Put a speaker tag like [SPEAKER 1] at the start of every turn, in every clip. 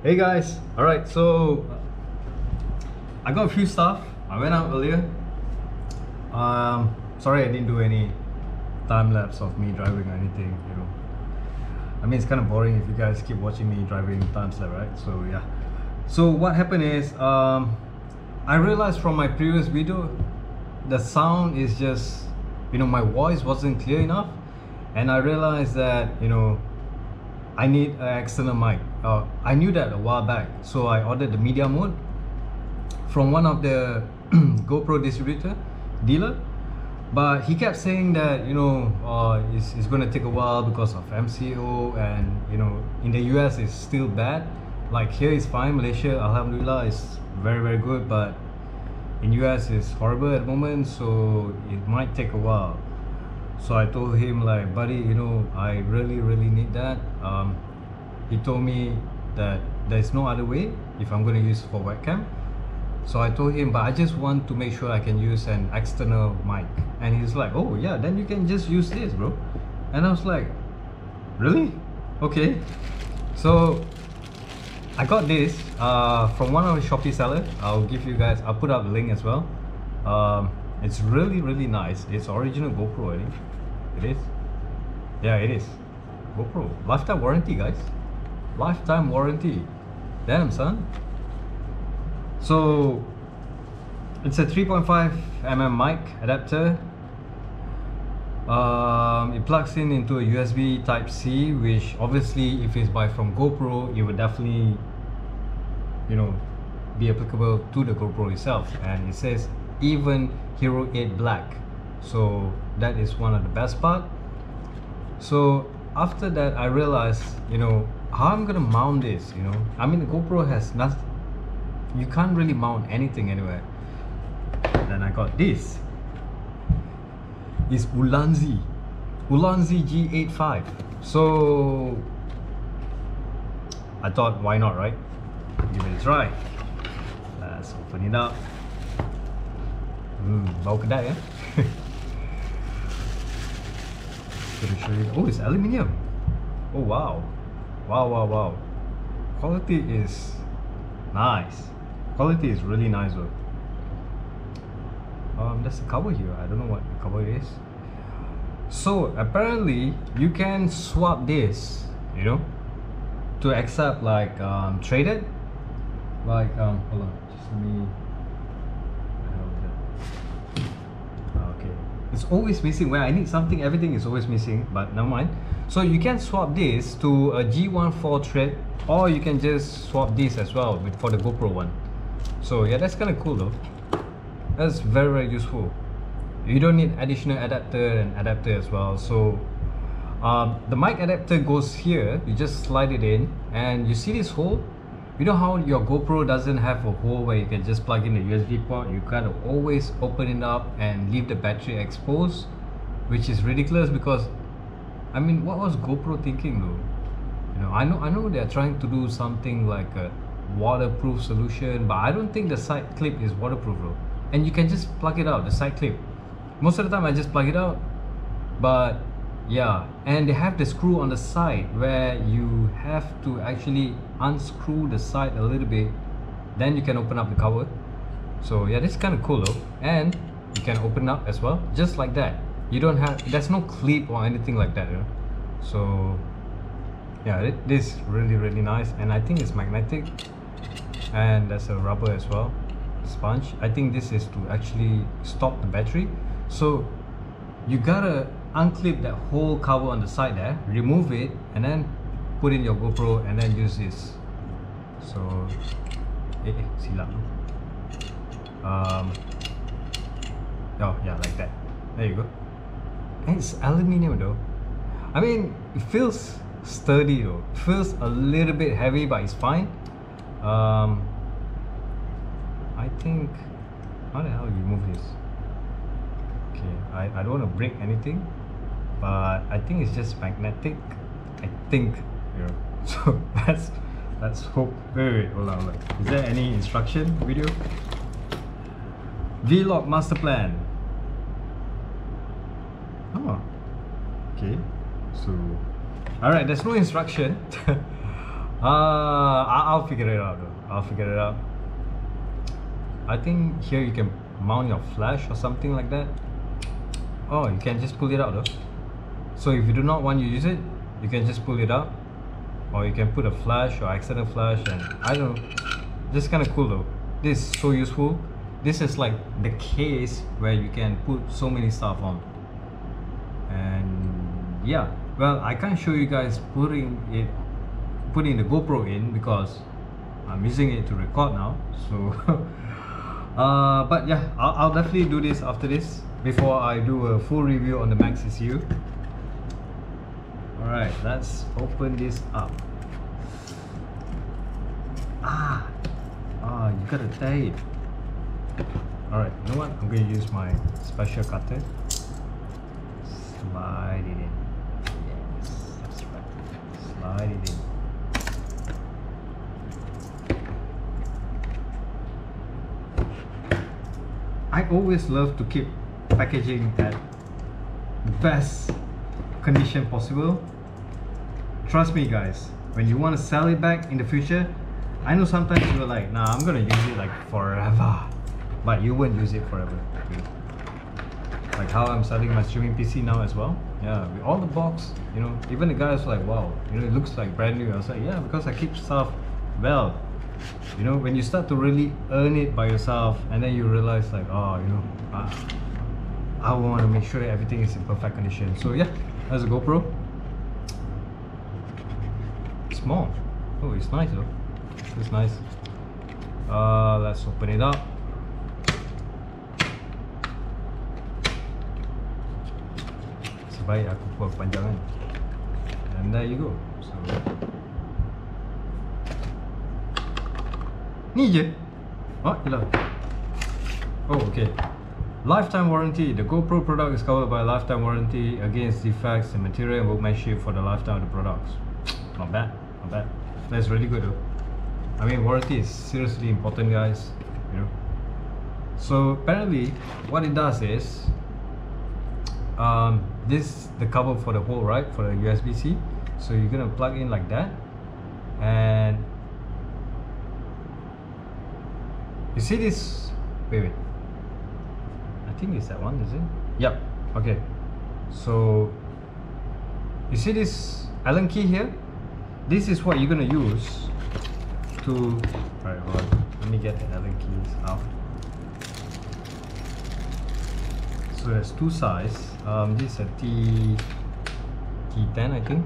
[SPEAKER 1] Hey guys, alright, so I got a few stuff. I went out earlier. Sorry I didn't do any time lapse of me driving or anything, you know. I mean, it's kind of boring if you guys keep watching me driving time lapse, right? So yeah. So what happened is, I realized from my previous video, the sound is just, you know, my voice wasn't clear enough, and I realized that, you know, I need an external mic. I knew that a while back, so I ordered the media mode from one of the GoPro distributor dealer, but he kept saying that, you know, it's going to take a while because of MCO, and you know, in the US it's still bad. Like here is fine, Malaysia, alhamdulillah, is very good, but in US it's horrible at the moment, so it might take a while. So I told him, like, buddy, you know, I really need that. He told me that there's no other way if I'm going to use for webcam. So I told him, but I just want to make sure I can use an external mic. And he's like, oh yeah, then you can just use this, bro. And I was like, really? Okay. So I got this from one of the Shopee sellers. I'll put up the link as well. It's really nice. It's original GoPro, I think. It is. Yeah, it is. GoPro. Lifetime warranty, guys. Lifetime warranty. Damn, son. So it's a 3.5mm mic adapter. It plugs into a USB Type-C, which obviously if it's from GoPro, it would definitely, you know, be applicable to the GoPro itself. And it says even Hero 8 Black, so that is one of the best part. So after that, I realized, you know, how I'm gonna mount this. You know, I mean, the GoPro has nothing, you can't really mount anything anywhere. Then I got this. It's Ulanzi G8-5. So I thought, why not, right? Give it a try. Let's open it up. Bau kedai, eh? Show you. Oh, it's aluminium. Oh wow. Wow. Quality is nice. Quality is really nice though. There's a cover here. I don't know what the cover is. So apparently you can swap this, you know, to accept like traded. Like hold on, just let me. It's always missing. When I need something, everything is always missing, but never mind. So you can swap this to a G1-4 thread, or you can just swap this as well for the GoPro one. So yeah, that's kind of cool though. That's very useful. You don't need additional adapter as well. So the mic adapter goes here. You just slide it in, and you see this hole. You know how your GoPro doesn't have a hole where you can just plug in the USB port? You gotta always open it up and leave the battery exposed, which is ridiculous because, I mean, what was GoPro thinking though? You know, I know they're trying to do something like a waterproof solution, but I don't think the side clip is waterproof though. And you can just plug it out, the side clip. Most of the time I just plug it out, but yeah, and they have the screw on the side where you have to actually unscrew the side a little bit, then you can open up the cover. So yeah, this is kind of cool though. And you can open up as well, just like that. You don't have, there's no clip or anything like that, you know? So yeah, this is really nice, and I think it's magnetic, and there's a rubber as well, sponge. I think this is to actually stop the battery. So you gotta unclip that whole cover on the side there, remove it, and then put in your GoPro and then use this. So silap. Oh yeah, like that. There you go. And it's aluminium though. I mean, it feels sturdy though. It feels a little bit heavy, but it's fine. I think, how the hell you remove this? Okay, I don't want to break anything, but I think it's just magnetic. I think, you know. So let's hope. Wait, hold on. Is there any instruction video? Vlog master plan. Oh, okay. So, alright, there's no instruction. I'll figure it out though. I'll figure it out. I think here you can mount your flash or something like that. Oh, you can just pull it out though. So if you do not want to use it, you can just pull it out, or you can put a flash or external flash, and I don't know. This is kind of cool though. This is so useful. This is like the case where you can put so many stuff on. And yeah, well, I can't show you guys putting the GoPro in because I'm using it to record now. So but yeah, I'll definitely do this after this, before I do a full review on the Max ECU. Alright, let's open this up. You gotta tie it. Alright, you know what? I'm gonna use my special cutter. Slide it in. Yes, that's right. Slide it in. I always love to keep packaging at best condition possible. Trust me guys, when you want to sell it back in the future, I know sometimes you're like, nah, I'm gonna use it like forever, but you won't use it forever. Like how I'm selling my streaming PC now as well. Yeah, with all the box, you know, even the guys like, wow, you know, it looks like brand new. I was like, yeah, because I keep stuff well. You know, when you start to really earn it by yourself, and then you realize like, oh, you know, I want to make sure that everything is in perfect condition. So yeah, that's a GoPro. Small. Oh, it's nice though. It's nice. Let's open it up. Sebaik aku buat panjangan. And there you go. So ni je. Oh, yelah. Oh, okay. Lifetime warranty. The GoPro product is covered by a lifetime warranty against defects in material and workmanship for the lifetime of the products. Not bad, not bad. That's really good though. I mean, warranty is seriously important, guys. You know. So apparently, what it does is, this the cover for the hole, right, for the USB-C. So you're gonna plug in like that, and you see this. Wait. I think it's that one, is it? Yep. Okay. So you see this Allen key here? This is what you're gonna use to. Alright, hold on. Let me get the Allen keys out. So there's two sides. This is a T10, I think.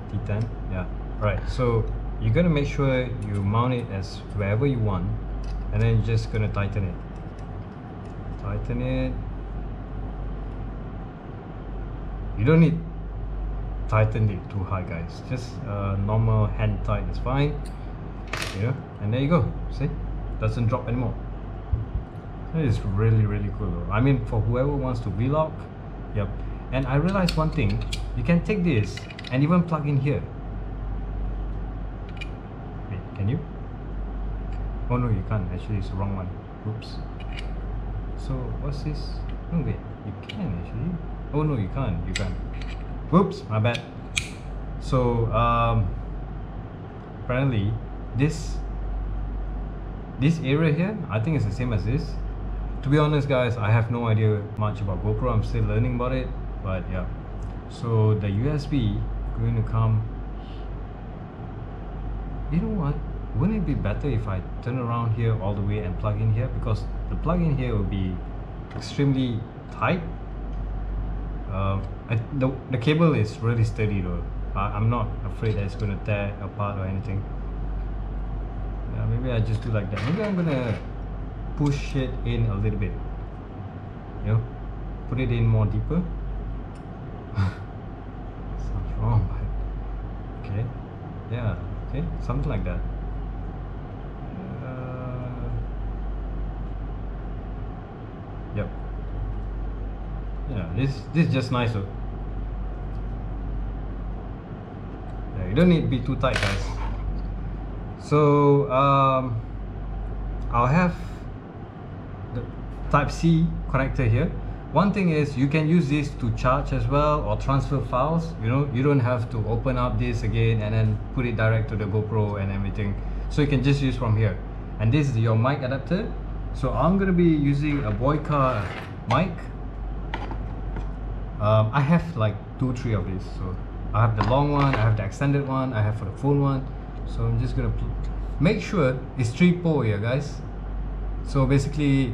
[SPEAKER 1] T10, yeah. Right. So you're gonna make sure you mount it as wherever you want, and then you're just gonna tighten it. Tighten it. You don't need tighten it too high, guys. Just normal hand tight is fine. You know, and there you go. See, doesn't drop anymore. It is really, really cool though. I mean, for whoever wants to vlog. Yep. And I realized one thing. You can take this and even plug in here. Wait, can you? Oh no, you can't. Actually, it's the wrong one. Oops. So what's this? Oh wait, you can actually. Oh no, you can't. You can't. Whoops, my bad. So apparently this area here, I think it's the same as this. To be honest, guys, I have no idea much about GoPro. I'm still learning about it, but yeah. So the USB going to come. You know what? Wouldn't it be better if I turn around here all the way and plug in here? Because the plug in here will be extremely tight. The cable is really sturdy though. I'm not afraid that it's going to tear apart or anything. Yeah, maybe I just do like that. Maybe I'm going to push it in a little bit. You know, put it in more deeper. Sounds wrong, but okay. Yeah, okay, something like that. Yep. Yeah, this is just nice though. Yeah, you don't need to be too tight, guys. So I'll have the Type-C connector here. one thing is you can use this to charge as well or transfer files. You know, you don't have to open up this again and then put it direct to the GoPro and everything. So you can just use from here. And this is your mic adapter. So I'm gonna be using a Boyka mic. I have like 2-3 of these. So I have the long one, I have the extended one, I have for the phone one. So I'm just gonna make sure it's 3 pole here, guys. So basically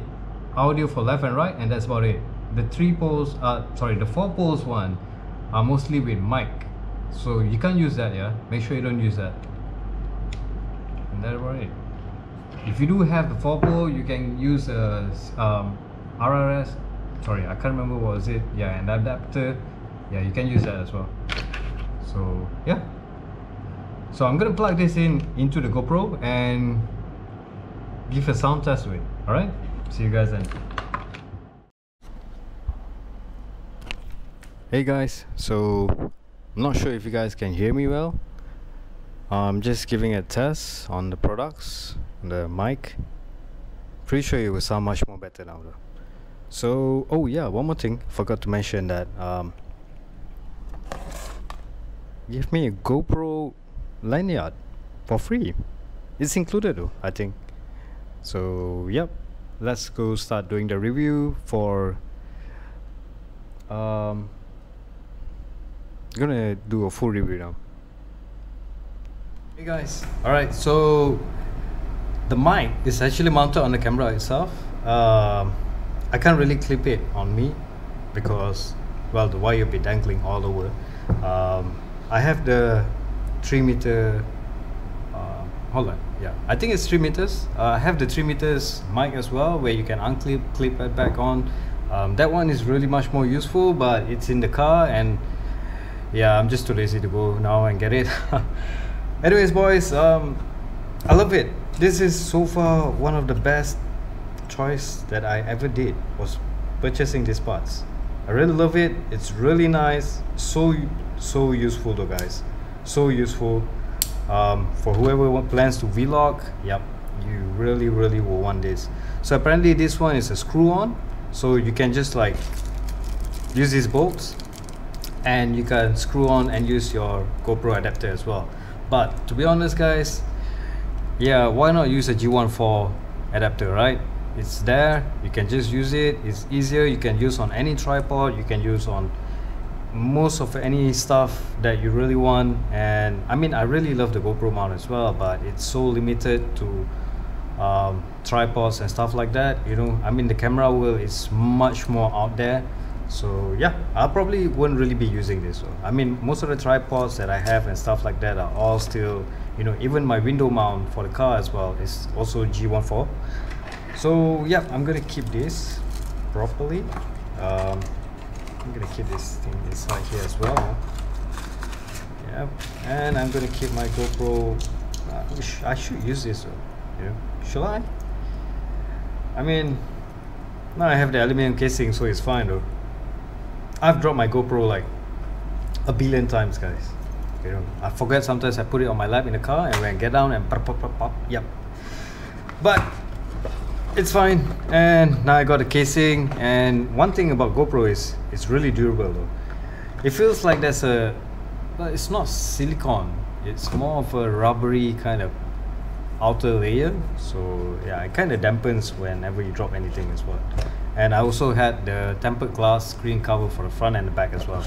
[SPEAKER 1] audio for left and right, and that's about it. The 4 poles one are mostly with mic, so you can't use that. Yeah, make sure you don't use that. And that's about it. If you do have the 4 pole, you can use a RRS. Sorry, I can't remember what was it. Yeah, an adapter. Yeah, you can use that as well. So yeah. So I'm gonna plug this into the GoPro and give a sound test to it. All right. See you guys then. Hey guys, so I'm not sure if you guys can hear me well. I'm just giving a test on the products, the mic. Pretty sure it will sound much more better now though. So, oh yeah, one more thing, forgot to mention that give me a GoPro lanyard for free. It's included though, I think. So yep, let's go start doing the review for gonna do a full review now. Hey guys, alright, so the mic is actually mounted on the camera itself. I can't really clip it on me because, well, the wire will be dangling all over. I have the 3 meter hold on, yeah, I think it's 3 meters. I have the 3 meters mic as well, where you can unclip, clip it back on. That one is really much more useful, but it's in the car, and yeah, I'm just too lazy to go now and get it. Anyways boys, I love it. This is so far one of the best choice that I ever did, was purchasing these parts. I really love it. It's really nice. So useful though guys, so useful. For whoever plans to vlog, yep, you really will want this. So apparently this one is a screw on, so you can just like use these bolts and you can screw on and use your GoPro adapter as well. But to be honest guys, yeah, why not use a G8-5 adapter, right? It's there, you can just use it. It's easier, you can use on any tripod, you can use on most of any stuff that you really want. And I mean, I really love the GoPro mount as well, but it's so limited to tripods and stuff like that, you know. I mean, the camera wheel is much more out there. So yeah, I probably wouldn't really be using this. So I mean, most of the tripods that I have and stuff like that are all still, you know, even my window mount for the car as well is also G8-5. So yeah, I'm gonna keep this properly. I'm gonna keep this thing inside here as well. Yeah, and I'm gonna keep my GoPro. I should use this, yeah. Should I? I mean, now I have the aluminum casing, so it's fine though. I've dropped my GoPro like a billion times, guys. You know, I forget sometimes. I put it on my lap in the car, and when I get down and pop, yep. But it's fine. And now I got the casing. And one thing about GoPro is it's really durable though. It feels like there's a, well, it's not silicone. It's more of a rubbery kind of outer layer. So yeah, it kind of dampens whenever you drop anything as well. And I also had the tempered glass screen cover for the front and the back as well.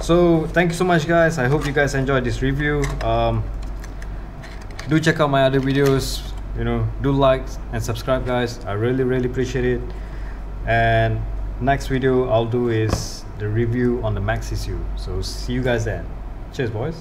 [SPEAKER 1] So thank you so much guys. I hope you guys enjoyed this review. Do check out my other videos, you know, do like and subscribe guys. I really appreciate it. And next video I'll do is the review on the Max issue. So see you guys then. Cheers boys.